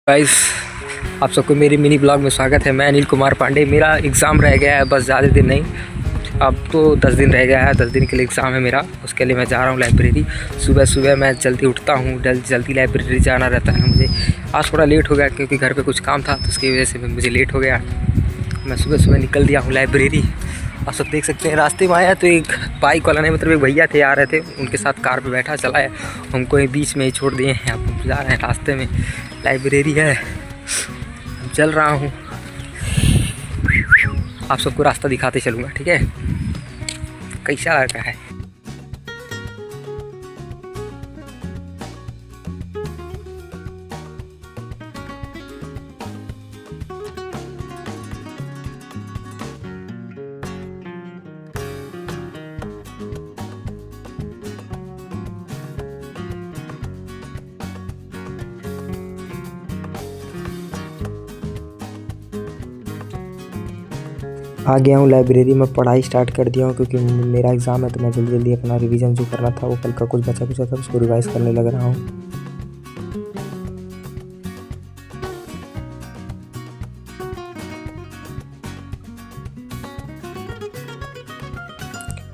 Guys, आप सबको मेरी मिनी ब्लॉग में स्वागत है। मैं अनिल कुमार पांडे। मेरा एग्ज़ाम रह गया है, बस ज़्यादा दिन नहीं, अब तो 10 दिन रह गया है। 10 दिन के लिए एग्ज़ाम है मेरा। उसके लिए मैं जा रहा हूँ लाइब्रेरी। सुबह सुबह मैं जल्दी उठता हूँ, जल्दी लाइब्रेरी जाना रहता है मुझे। आज थोड़ा लेट हो गया क्योंकि घर पे कुछ काम था, तो उसकी वजह से मुझे लेट हो गया। मैं सुबह सुबह निकल दिया हूँ लाइब्रेरी। आप सब देख सकते हैं, रास्ते में आया तो एक बाइक वाला नहीं, मतलब एक भैया थे, आ रहे थे, उनके साथ कार पे बैठा चला है, हमको ही बीच में ही छोड़ दिए हैं। अब जा रहे हैं, रास्ते में लाइब्रेरी है, चल रहा हूँ। आप सबको रास्ता दिखाते चलूँगा, ठीक है? कैसा लगा है? आ गया हूँ लाइब्रेरी में, पढ़ाई स्टार्ट कर दिया हूँ क्योंकि मेरा एग्ज़ाम है, तो मैं जल्दी जल्दी अपना रिवीजन जो करना था, वो कल का कुछ बचा था, उसको रिवाइज़ करने लग रहा हूँ।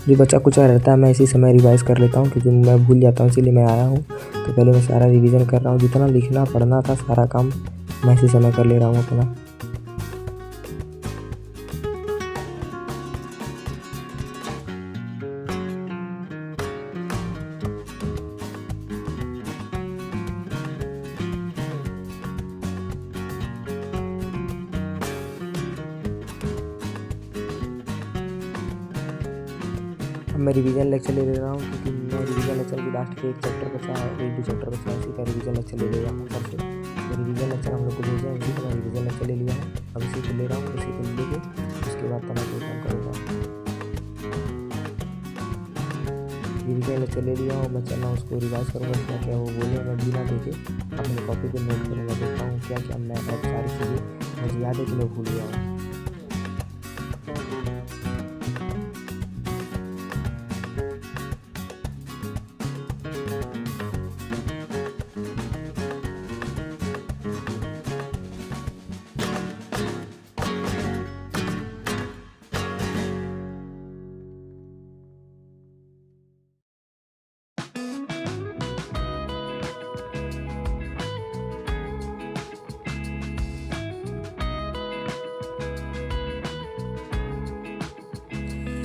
जो बच्चा कुछ रहता है मैं इसी समय रिवाइज़ कर लेता हूँ क्योंकि मैं भूल जाता हूँ, इसीलिए मैं आया हूँ। तो पहले मैं सारा रिवीजन कर रहा हूँ, जितना लिखना पढ़ना था सारा काम मैं इसी समय कर ले रहा हूँ अपना। अब मैं रिवीजन लेक्चर ले रहा हूँ क्योंकि मैं रिवीजन लेक्चर की लास्ट के एक चैप्टर बचा है, एक दो चैप्टर बचा है, उसी का रिवीजन लेक्चर ले रहा हूँ सर से। तो रिवीजन लेक्चर हम लोग को भेजा है, उसी का मैं रिवीजन लेक्चर ले लिया हूँ। अब इसी को ले रहा हूँ, इसी को लेके उसके बाद मैं कोई काम करूँगा। रिवीजन लेक्चर ले लिया हूँ, मैं चल रहा हूँ उसको रिवाइज करूँगा, क्या क्या वो बोले मैं बिना देखे अपने कॉपी पर नोट करूँगा, देखता हूँ क्या क्या मैं सारी चीज़ें मुझे याद है कि मैं भूल गया हूँ।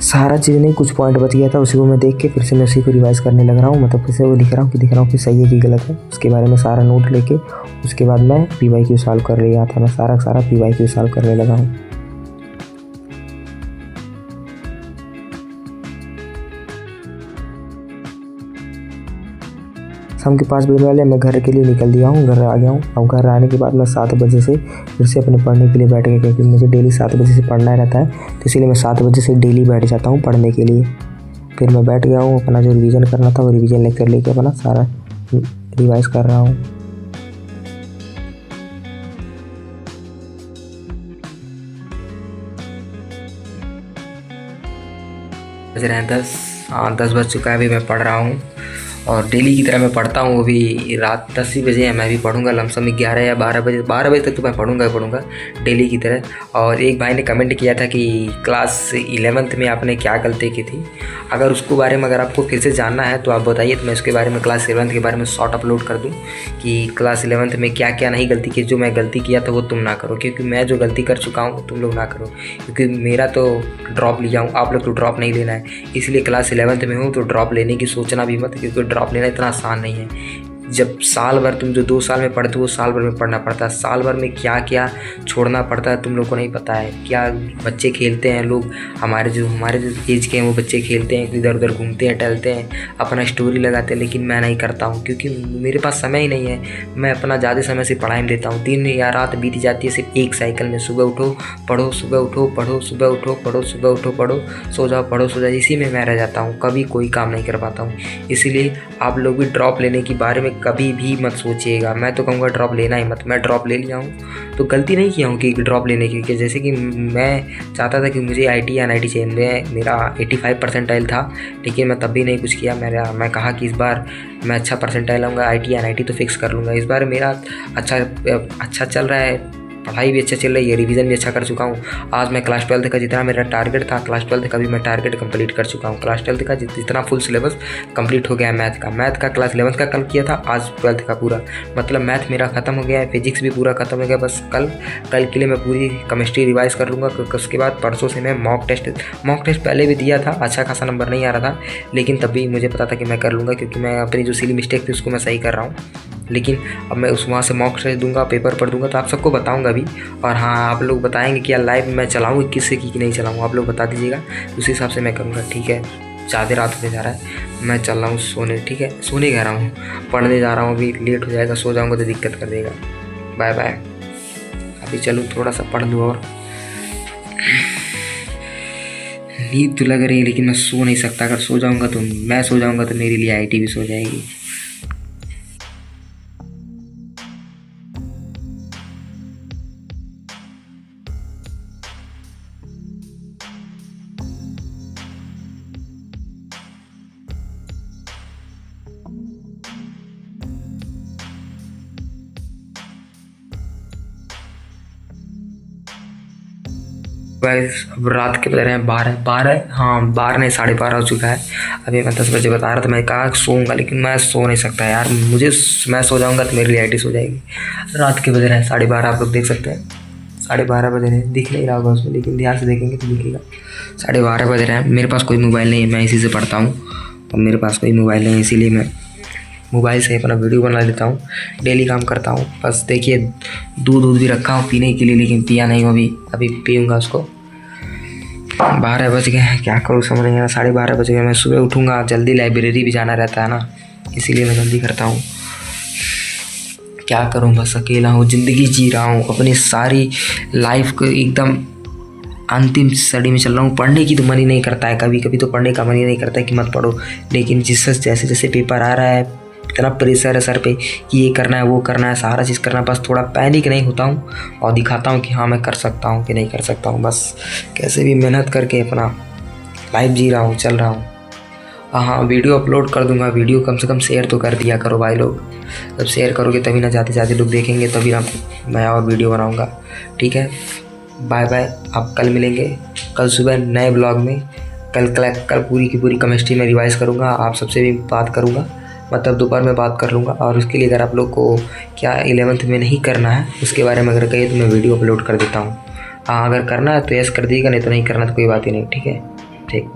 सारा चीज़ नहीं, कुछ पॉइंट बच गया था, उसी को मैं देख के फिर से मैं उसी को रिवाइज़ करने लग रहा हूँ। मतलब फिर से वो लिख रहा हूँ कि सही है कि गलत है, उसके बारे में सारा नोट लेके उसके बाद मैं PYQ सॉल्व कर लिया था। मैं सारा PYQ सॉल्व करने लगा हूँ। शाम के 5 बजने वाले, मैं घर के लिए निकल दिया हूँ, घर आ गया हूँ। अब घर आने के बाद मैं 7 बजे से फिर से अपने पढ़ने के लिए बैठ गया क्योंकि मुझे डेली 7 बजे से पढ़ना रहता है, तो इसीलिए मैं 7 बजे से डेली बैठ जाता हूँ पढ़ने के लिए। फिर मैं बैठ गया हूँ, अपना जो रिवीजन करना था वो रिवीजन लेक्चर लेके अपना सारा रिवाइज़ कर रहा हूँ। बज रहे हैं 10, हाँ 10 बज चुका है। अभी मैं पढ़ रहा हूँ और डेली की तरह मैं पढ़ता हूँ। वो भी रात 10 ही बजे है, मैं भी पढ़ूंगा लमसम 11 या 12 बजे तक तो मैं पढ़ूंगा डेली की तरह। और एक भाई ने कमेंट किया था कि क्लास 11th में आपने क्या गलती की थी, अगर उसको बारे में अगर आपको फिर से जानना है तो आप बताइए, तो मैं उसके बारे में क्लास 11th के बारे में शॉर्ट अपलोड कर दूँ कि क्लास 11th में क्या क्या नहीं गलती की। जो मैं गलती किया था वो तुम ना करो, क्योंकि मैं जो गलती कर चुका हूँ तुम लोग ना करो, क्योंकि मेरा तो ड्रॉप लिया हूँ, आप लोग तो ड्रॉप नहीं लेना है। इसलिए क्लास 11th में हूँ तो ड्रॉप लेने की सोचना भी मत, क्योंकि ड्रॉप लेना इतना आसान नहीं है। जब साल भर तुम जो 2 साल में पढ़ते हो, साल भर में पढ़ना पड़ता है। साल भर में क्या क्या छोड़ना पड़ता है तुम लोग को नहीं पता है। क्या बच्चे खेलते हैं, लोग हमारे जो एज के हैं वो बच्चे खेलते हैं, इधर उधर घूमते हैं, टहलते हैं, अपना स्टोरी लगाते हैं, लेकिन मैं नहीं करता हूँ क्योंकि मेरे पास समय ही नहीं है। मैं अपना ज़्यादा समय से पढ़ाई में देता हूँ। दिन या रात बीत जाती है सिर्फ एक साइकिल में, सुबह उठो पढ़ो, सुबह उठो पढ़ो, सुबह उठो पढ़ो, सुबह उठो पढ़ो, सो जाओ पढ़ो, सो जाओ, इसी में मैं रह जाता हूँ, कभी कोई काम नहीं कर पाता हूँ। इसीलिए आप लोग भी ड्रॉप लेने के बारे में कभी भी मत सोचिएगा। मैं तो कहूँगा ड्रॉप लेना ही मत। मैं ड्रॉप ले लिया हूँ तो गलती नहीं किया हूँ कि ड्रॉप लेने की, कि जैसे कि मैं चाहता था कि मुझे IT या NIT चाहिए। मेरा 85 परसेंटाइल था, लेकिन मैं तब भी नहीं कुछ किया। मैं कहा कि इस बार मैं अच्छा परसेंटाइल आऊँगा, IT या NIT तो फिक्स कर लूँगा। इस बार मेरा अच्छा चल रहा है, पढ़ाई भी अच्छा चल रही है, रिवीजन भी अच्छा कर चुका हूँ। आज मैं क्लास 12 का जितना मेरा टारगेट था, क्लास 12 का भी मैं टारगेट कंप्लीट कर चुका हूँ। क्लास 12 का जितना फुल सिलेबस कंप्लीट हो गया है मैथ का क्लास 11 का कल किया था, आज 12 का पूरा, मतलब मैथ मेरा खत्म हो गया है, फिजिक्स भी पूरा खत्म हो गया। बस कल के लिए मैं पूरी केमिस्ट्री रिवाइज कर लूँगा। उसके बाद परसों से मैं मॉक टेस्ट पहले भी दिया था, अच्छा खासा नंबर नहीं आ रहा था, लेकिन तब भी मुझे पता था कि मैं कर लूँगा, क्योंकि मैं अपनी जो सिली मिस्टेक थी उसको मैं सही कर रहा हूँ। लेकिन अब मैं वहाँ से मॉक टेस्ट दूंगा, पेपर पढ़ दूंगा, तो आप सबको बताऊंगा भी। और हाँ, आप लोग बताएंगे कि यार लाइव मैं चलाऊँ 21 से कि नहीं चलाऊँ, आप लोग बता दीजिएगा, उस हिसाब से मैं करूँगा। ठीक है, ज़्यादा रात होने जा रहा है, मैं चल रहा हूँ सोने। ठीक है, सोने कह रहा हूँ, पढ़ने जा रहा हूँ, अभी लेट हो जाएगा, सो जाऊँगा तो दिक्कत कर देगा। Bye bye. अभी चलूँ थोड़ा सा पढ़ लूँ, और नींद तो लग रही है लेकिन मैं सो नहीं सकता। अगर सो जाऊँगा तो मेरे लिए IT भी सो जाएगी। गाइस अब रात के बज रहे हैं 12, हाँ 12 नहीं 12:30 हो चुका है। अभी मैं 10 बजे बता रहा था, मैं कहा सोऊंगा, लेकिन मैं सो नहीं सकता यार। मैं सो जाऊंगा तो मेरी IT सो जाएगी। रात के बज रहे हैं 12:30, आप लोग देख सकते हैं 12:30 बज रहे हैं। दिख नहीं रहा होगा उसमें, लेकिन ध्यान से देखेंगे तो दिखेगा। 12:30 बज रहे हैं। मेरे पास कोई मोबाइल नहीं है, मैं इसी से पढ़ता हूँ, और मेरे पास कोई मोबाइल नहीं है, इसीलिए मैं मोबाइल से अपना वीडियो बना लेता हूँ, डेली काम करता हूँ। बस देखिए, दूध भी रखा हूँ पीने के लिए, लेकिन पिया नहीं हूँ अभी पीऊँगा उसको। 12 बज गए हैं, क्या करूँ समझ नहीं आ रहा। 12:30 बज गए, मैं सुबह उठूँगा जल्दी, लाइब्रेरी भी जाना रहता है ना, इसीलिए मैं जल्दी करता हूँ। क्या करूँ, बस अकेला हूँ, ज़िंदगी जी रहा हूँ, अपनी सारी लाइफ को एकदम अंतिम स्टडी में चल रहा हूँ। पढ़ने की तो मन ही नहीं करता है, कभी कभी तो पढ़ने का मन ही नहीं करता है कि मत पढ़ो, लेकिन जैसे जैसे पेपर आ रहा है, इतना प्रेशर है सर पे कि ये करना है, वो करना है, सारा चीज़ करना है। बस थोड़ा पैनिक नहीं होता हूँ और दिखाता हूँ कि हाँ मैं कर सकता हूँ कि नहीं कर सकता हूँ। बस कैसे भी मेहनत करके अपना लाइफ जी रहा हूँ, चल रहा हूँ। हाँ, वीडियो अपलोड कर दूंगा। वीडियो कम से कम शेयर तो कर दिया करो भाई लोग, जब शेयर करोगे तभी ना ज़्यादा लोग देखेंगे, तभी ना मैं और वीडियो बनाऊँगा। ठीक है, बाय बाय। आप कल मिलेंगे, कल सुबह नए ब्लॉग में। कल पूरी की पूरी केमिस्ट्री में रिवाइज़ करूँगा, आप सबसे भी बात करूँगा, मतलब दोपहर में बात कर लूँगा। और उसके लिए अगर आप लोग को क्या 11th में नहीं करना है, उसके बारे में अगर कहिए तो मैं वीडियो अपलोड कर देता हूँ। हाँ, अगर करना है तो यस कर दीजिएगा, नहीं तो नहीं करना तो कोई बात ही नहीं। ठीक है, ठीक।